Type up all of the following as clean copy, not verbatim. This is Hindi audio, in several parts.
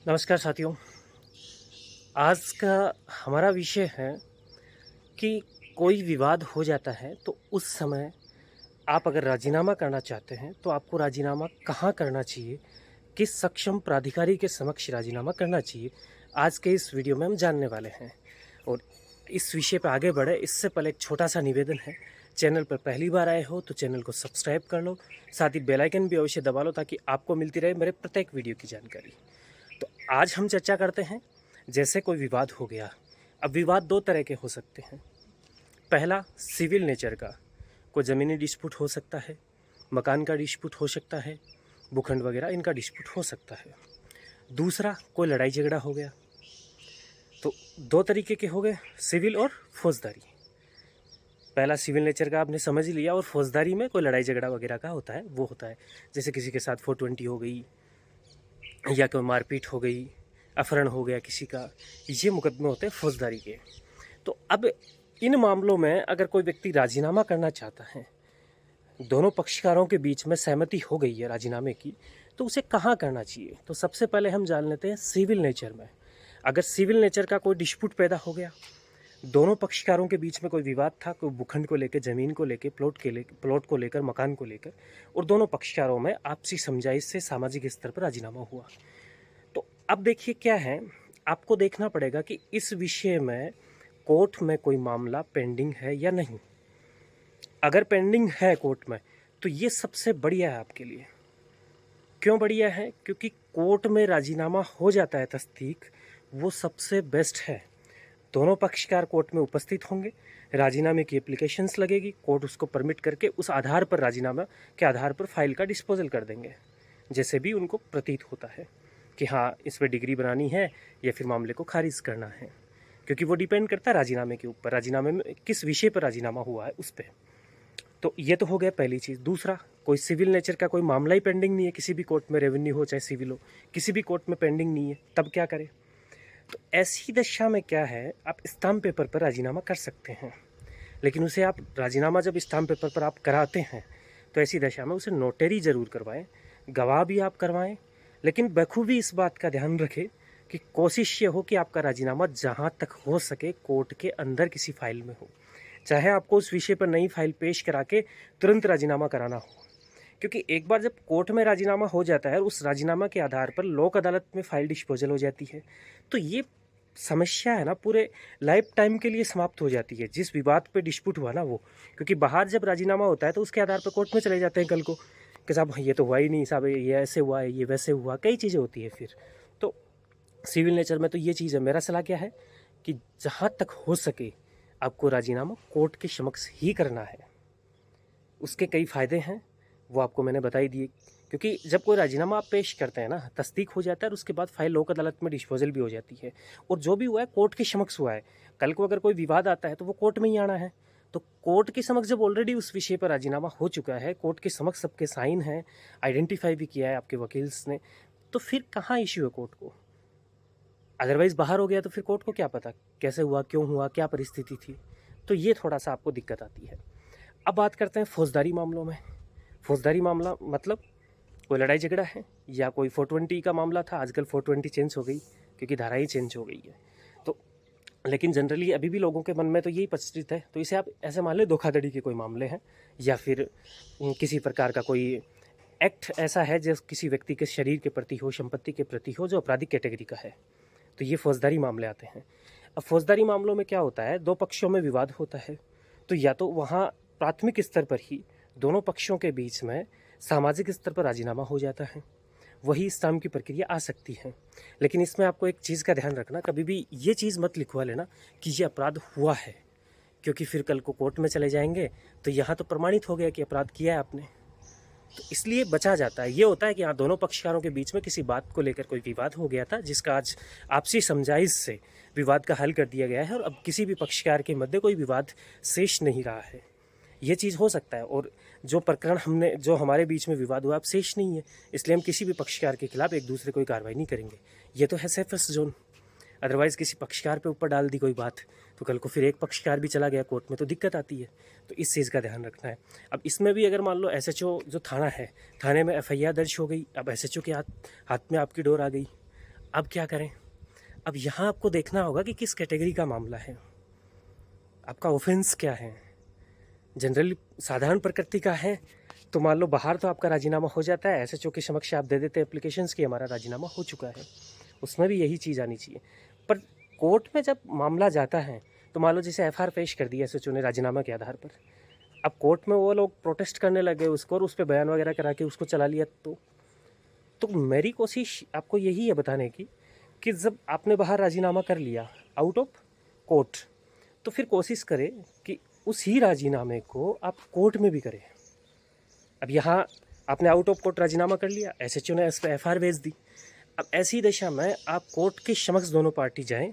नमस्कार साथियों। आज का हमारा विषय है कि कोई विवाद हो जाता है तो उस समय आप अगर राजीनामा करना चाहते हैं तो आपको राजीनामा कहाँ करना चाहिए, किस सक्षम प्राधिकारी के समक्ष राजीनामा करना चाहिए, आज के इस वीडियो में हम जानने वाले हैं। और इस विषय पर आगे बढ़े इससे पहले एक छोटा सा निवेदन है। चैनल पर पहली बार आए हो तो चैनल को सब्सक्राइब कर लो, साथ ही बेल आइकन भी अवश्य दबा लो ताकि आपको मिलती रहे मेरे प्रत्येक वीडियो की जानकारी। तो आज हम चर्चा करते हैं, जैसे कोई विवाद हो गया। अब विवाद दो तरह के हो सकते हैं। पहला सिविल नेचर का, कोई ज़मीनी डिस्प्यूट हो सकता है, मकान का डिस्प्यूट हो सकता है, भूखंड वगैरह इनका डिस्प्यूट हो सकता है। दूसरा कोई लड़ाई झगड़ा हो गया। तो दो तरीके के हो गए, सिविल और फौजदारी। पहला सिविल नेचर का आपने समझ ही लिया, और फौजदारी में कोई लड़ाई झगड़ा वगैरह का होता है, वो होता है जैसे किसी के साथ 420 हो गई या कोई मारपीट हो गई, अपहरण हो गया किसी का, ये मुकदमे होते हैं फौजदारी के। तो अब इन मामलों में अगर कोई व्यक्ति राजीनामा करना चाहता है, दोनों पक्षकारों के बीच में सहमति हो गई है राजीनामे की, तो उसे कहाँ करना चाहिए। तो सबसे पहले हम जान लेते हैं सिविल नेचर में। अगर सिविल नेचर का कोई डिस्प्यूट पैदा हो गया, दोनों पक्षकारों के बीच में कोई विवाद था, कोई भूखंड को लेकर, ज़मीन को लेकर, प्लॉट को लेकर, मकान को लेकर, और दोनों पक्षकारों में आपसी समझाइश से सामाजिक स्तर पर राजीनामा हुआ, तो अब देखिए क्या है, आपको देखना पड़ेगा कि इस विषय में कोर्ट में कोई मामला पेंडिंग है या नहीं। अगर पेंडिंग है कोर्ट में तो ये सबसे बढ़िया है आपके लिए। क्यों बढ़िया है? क्योंकि कोर्ट में राजीनामा हो जाता है तस्दीक, वो सबसे बेस्ट है। दोनों पक्षकार कोर्ट में उपस्थित होंगे, राजीनामे की एप्लीकेशंस लगेगी, कोर्ट उसको परमिट करके उस आधार पर, राजीनामा के आधार पर फाइल का डिस्पोजल कर देंगे, जैसे भी उनको प्रतीत होता है कि हाँ इस पर डिग्री बनानी है या फिर मामले को खारिज करना है। क्योंकि वो डिपेंड करता है राजीनामे के ऊपर, राजीनामे में किस विषय पर राजीनामा हुआ है उस पर। तो ये तो हो गया पहली चीज़। दूसरा, कोई सिविल नेचर का कोई मामला ही पेंडिंग नहीं है किसी भी कोर्ट में, रेवेन्यू हो चाहे सिविल हो, किसी भी कोर्ट में पेंडिंग नहीं है, तब क्या करें? तो ऐसी दशा में क्या है, आप स्टाम्प पेपर पर राजीनामा कर सकते हैं, लेकिन उसे आप राजीनामा जब स्टाम्प पेपर पर आप कराते हैं तो ऐसी दशा में उसे नोटरी ज़रूर करवाएं, गवाह भी आप करवाएं, लेकिन बखूबी इस बात का ध्यान रखें कि कोशिश ये हो कि आपका राजीनामा जहाँ तक हो सके कोर्ट के अंदर किसी फाइल में हो, चाहे आपको उस विषय पर नई फाइल पेश करा के तुरंत राजीनामा कराना हो। क्योंकि एक बार जब कोर्ट में राजीनामा हो जाता है, उस राजीनामा के आधार पर लोक अदालत में फाइल डिस्पोजल हो जाती है, तो ये समस्या है ना पूरे लाइफ टाइम के लिए समाप्त हो जाती है, जिस विवाद पे डिस्प्यूट हुआ ना वो। क्योंकि बाहर जब राजीनामा होता है तो उसके आधार पर कोर्ट में चले जाते हैं कल को कि साहब ये तो हुआ ही नहीं, साहब ये ऐसे हुआ है, ये वैसे हुआ, कई चीज़ें होती है फिर। तो सिविल नेचर में तो ये चीज़ है। मेरा सलाह क्या है कि जहाँ तक हो सके आपको राजीनामा कोर्ट के समक्ष ही करना है। उसके कई फ़ायदे हैं, वो आपको मैंने बता ही दिए। क्योंकि जब कोई राजीनामा आप पेश करते हैं ना, तस्दीक हो जाता है और उसके बाद फाइल लोक अदालत में डिस्पोजल भी हो जाती है, और जो भी हुआ है कोर्ट के समक्ष हुआ है। कल को अगर कोई विवाद आता है तो वो कोर्ट में ही आना है। तो कोर्ट के समक्ष जब ऑलरेडी उस विषय पर राजीनामा हो चुका है, कोर्ट के समक्ष सबके साइन हैं, आइडेंटिफाई भी किया है आपके वकील्स ने, तो फिर कहाँ इश्यू है कोर्ट को। अदरवाइज़ बाहर हो गया तो फिर कोर्ट को क्या पता कैसे हुआ, क्यों हुआ, क्या परिस्थिति थी। तो ये थोड़ा सा आपको दिक्कत आती है। अब बात करते हैं फौजदारी मामलों में। फौजदारी मामला मतलब कोई लड़ाई झगड़ा है या कोई 420 का मामला था, आजकल 420 चेंज हो गई क्योंकि धाराएं चेंज हो गई है। तो लेकिन जनरली अभी भी लोगों के मन में तो यही प्रचलित है। तो इसे आप ऐसे मान लें धोखाधड़ी के कोई मामले हैं, या फिर किसी प्रकार का कोई एक्ट ऐसा है जो किसी व्यक्ति के शरीर के प्रति हो, संपत्ति के प्रति हो, जो आपराधिक कैटेगरी का है, तो ये फौजदारी मामले आते हैं। अब फौजदारी मामलों में क्या होता है, दो पक्षों में विवाद होता है, तो या तो वहाँ प्राथमिक स्तर पर ही दोनों पक्षों के बीच में सामाजिक स्तर पर राजीनामा हो जाता है, वही इस काम की प्रक्रिया आ सकती है। लेकिन इसमें आपको एक चीज़ का ध्यान रखना, कभी भी ये चीज़ मत लिखवा लेना कि ये अपराध हुआ है, क्योंकि फिर कल को कोर्ट में चले जाएंगे तो यहाँ तो प्रमाणित हो गया कि अपराध किया है आपने। तो इसलिए बचा जाता है। ये होता है कि हाँ दोनों पक्षकारों के बीच में किसी बात को लेकर कोई विवाद हो गया था, जिसका आज आपसी समझाइश से विवाद का हल कर दिया गया है, और अब किसी भी पक्षकार के मध्य कोई विवाद शेष नहीं रहा है। ये चीज़ हो सकता है। और जो प्रकरण हमने, जो हमारे बीच में विवाद हुआ, अब शेष नहीं है, इसलिए हम किसी भी पक्षकार के खिलाफ एक दूसरे कोई कार्रवाई नहीं करेंगे। ये तो है सेफेस्ट जोन। अदरवाइज़ किसी पक्षकार पे ऊपर डाल दी कोई बात तो कल को फिर एक पक्षकार भी चला गया कोर्ट में तो दिक्कत आती है। तो इस चीज़ का ध्यान रखना है। अब इसमें भी अगर मान लो एसएचओ जो थाना है, थाने में एफआईआर दर्ज हो गई, अब एसएचओ के हाथ में आपकी डोर आ गई। अब क्या करें? अब यहाँ आपको देखना होगा कि किस कैटेगरी का मामला है, आपका ऑफेंस क्या है। जनरली साधारण प्रकृति का है तो मान लो बाहर तो आपका राजीनामा हो जाता है, एसएचओ के समक्ष आप दे देते हैं एप्लीकेशंस कि हमारा राजीनामा हो चुका है, उसमें भी यही चीज़ आनी चाहिए। पर कोर्ट में जब मामला जाता है तो मान लो जैसे एफआईआर पेश कर दी एसएचओ ने राजीनामा के आधार पर, अब कोर्ट में वो लोग प्रोटेस्ट करने लगे उसको और उस पर बयान वगैरह करा के उसको चला लिया, तो मेरी कोशिश आपको यही है बताने की कि जब आपने बाहर राजीनामा कर लिया आउट ऑफ कोर्ट, तो फिर कोशिश करें कि उस ही राजीनामे को आप कोर्ट में भी करें। अब यहाँ आपने आउट ऑफ कोर्ट राजीनामा कर लिया, एसएचओ ने इस पर एफआईआर भेज दी, अब ऐसी दशा में आप कोर्ट के समक्ष दोनों पार्टी जाएं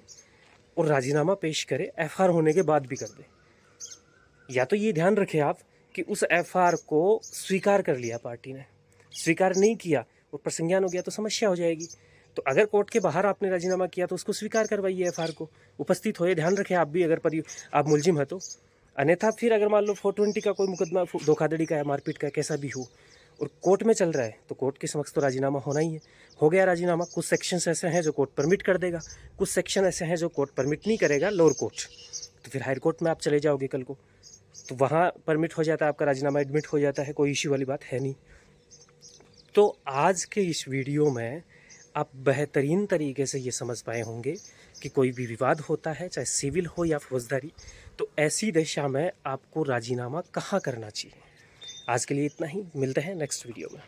और राजीनामा पेश करें, एफआईआर होने के बाद भी कर दें। या तो ये ध्यान रखें आप कि उस एफआईआर को स्वीकार कर लिया पार्टी ने, स्वीकार नहीं किया और प्रसंज्ञान हो गया तो समस्या हो जाएगी। तो अगर कोर्ट के बाहर आपने राजीनामा किया तो उसको स्वीकार करवाइए, एफआईआर को उपस्थित होए, ध्यान रखें आप भी अगर आप मुलजिम है तो। अन्यथा फिर अगर मान लो 420 का कोई मुकदमा धोखाधड़ी का या मारपीट का कैसा भी हो और कोर्ट में चल रहा है तो कोर्ट के समक्ष तो राजीनामा होना ही है। हो गया राजीनामा, कुछ सेक्शंस ऐसे हैं जो कोर्ट परमिट कर देगा, कुछ सेक्शन ऐसे हैं जो कोर्ट परमिट नहीं करेगा, लोअर कोर्ट, तो फिर हायर कोर्ट में आप चले जाओगे कल को, तो वहाँ परमिट हो जाता है आपका राजीनामा, एडमिट हो जाता है, कोई इश्यू वाली बात है नहीं। तो आज के इस वीडियो में आप बेहतरीन तरीके से ये समझ पाए होंगे कि कोई भी विवाद होता है चाहे सिविल हो या फौजदारी, तो ऐसी दशा में आपको राजीनामा कहाँ करना चाहिए। आज के लिए इतना ही, मिलते हैं नेक्स्ट वीडियो में।